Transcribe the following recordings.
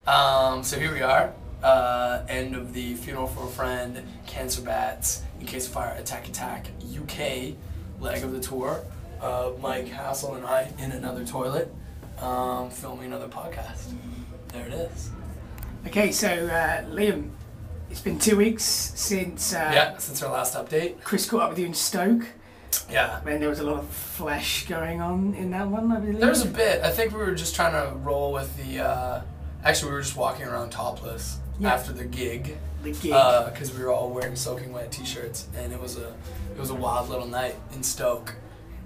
So here we are, end of the Funeral for a Friend, Cancer Bats, In Case of Fire, Attack UK leg of the tour. Mike Hassel and I in another toilet, filming another podcast. There it is. Okay, so Liam, it's been 2 weeks since since our last update. Chris caught up with you in Stoke. Yeah. And there was a lot of flesh going on in that one, I believe. There was a bit. I think we were just trying to roll with the... Actually, we were just walking around topless after the gig. The gig. Because we were all wearing soaking wet t-shirts, and it was a wild little night in Stoke.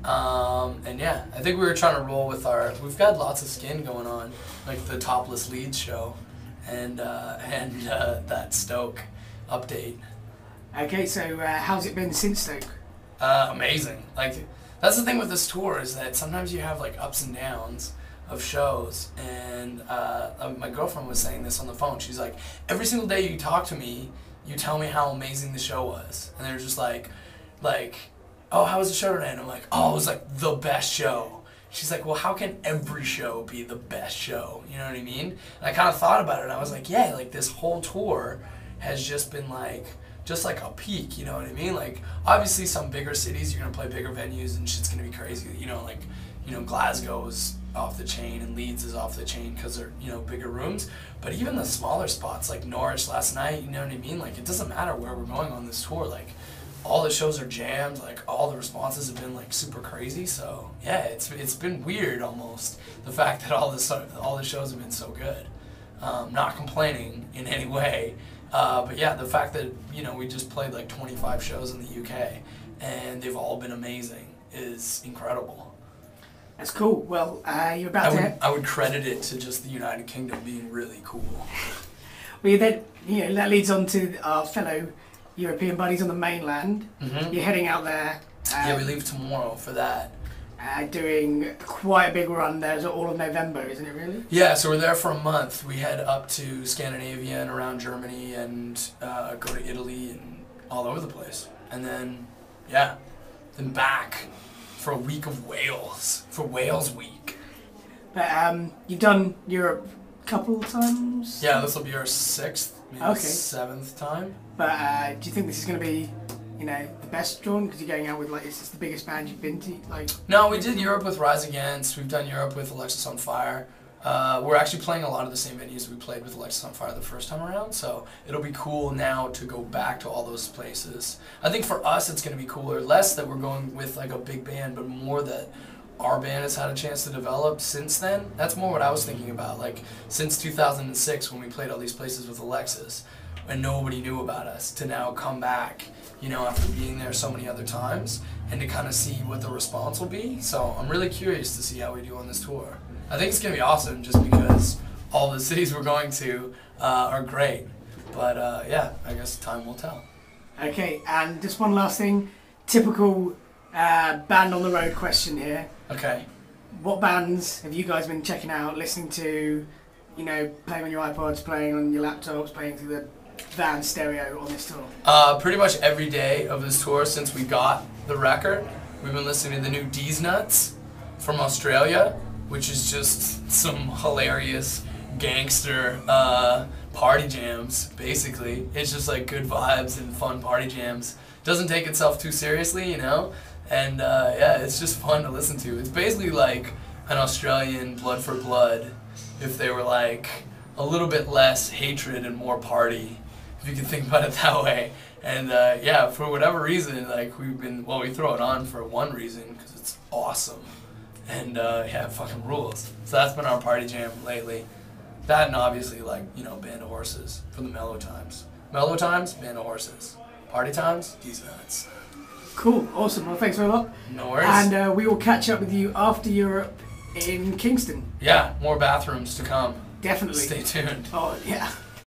And yeah, I think we were trying to roll with we've got lots of skin going on, like the Topless Leeds show, and that Stoke update. Okay, so how's it been since Stoke? Amazing. Like, that's the thing with this tour, is that sometimes you have like ups and downs of shows, and my girlfriend was saying this on the phone. She's like, every single day you talk to me, you tell me how amazing the show was, and they're just like, oh, how was the show today? And I'm like, oh, it was like the best show. She's like, well, how can every show be the best show? You know what I mean? And I kind of thought about it, and I was like, yeah, like this whole tour has just been like, just like a peak, you know what I mean? Like, obviously some bigger cities, you're gonna play bigger venues and shit's gonna be crazy. You know, like, Glasgow is off the chain and Leeds is off the chain because they're, bigger rooms. But even the smaller spots like Norwich last night, you know what I mean? Like, it doesn't matter where we're going on this tour. Like, all the shows are jammed. Like, all the responses have been like super crazy. So yeah, it's been weird almost, the fact that all the shows have been so good. Not complaining in any way. But yeah, the fact that, we just played like 25 shows in the UK and they've all been amazing is incredible. That's cool. Well, you're about I would credit it to just the United Kingdom being really cool. Well, then, that leads on to our fellow European buddies on the mainland. Mm-hmm. You're heading out there. Yeah, we leave tomorrow for that. Doing quite a big run there, so all of November, isn't it really? Yeah, so we're there for a month. We head up to Scandinavia and around Germany and go to Italy and all over the place. And then, then back for a week of Wales, for Wales Week. But you've done Europe a couple times? Yeah, this will be our 6th, maybe okay. 7th time. But do you think this is going to be, the best drawn? Because you're going out with, is this the biggest band you've been to? No, we did Europe with Rise Against. We've done Europe with Alexis on Fire. We're actually playing a lot of the same venues we played with Alexis on Fire the first time around, so it'll be cool now to go back to all those places. I think for us it's going to be cooler, less that we're going with like a big band, but more that our band has had a chance to develop since then. That's more what I was thinking about, like since 2006 when we played all these places with Alexis and nobody knew about us, to now come back, after being there so many other times, and to kind of see what the response will be. So I'm really curious to see how we do on this tour. I think it's going to be awesome just because all the cities we're going to are great. But I guess time will tell. Okay, and just one last thing. Typical band on the road question here. Okay. What bands have you guys been checking out, listening to, playing on your iPods, playing on your laptops, playing through the van stereo on this tour? Pretty much every day of this tour since we got the record, we've been listening to the new D's Nuts from Australia, which is just some hilarious gangster party jams, basically. It's just like good vibes and fun party jams. Doesn't take itself too seriously, and it's just fun to listen to. It's basically like an Australian Blood for Blood if they were like a little bit less hatred and more party, if you can think about it that way. And for whatever reason, like we throw it on for one reason, because it's awesome. And it fucking rules. So that's been our party jam lately. That and obviously Band of Horses for the mellow times. Mellow times, Band of Horses. Party times, D's Nuts. Cool, awesome. Well, thanks very much. No worries. And we will catch up with you after Europe in Kingston. Yeah, more bathrooms to come. Definitely. Stay tuned. Oh, yeah.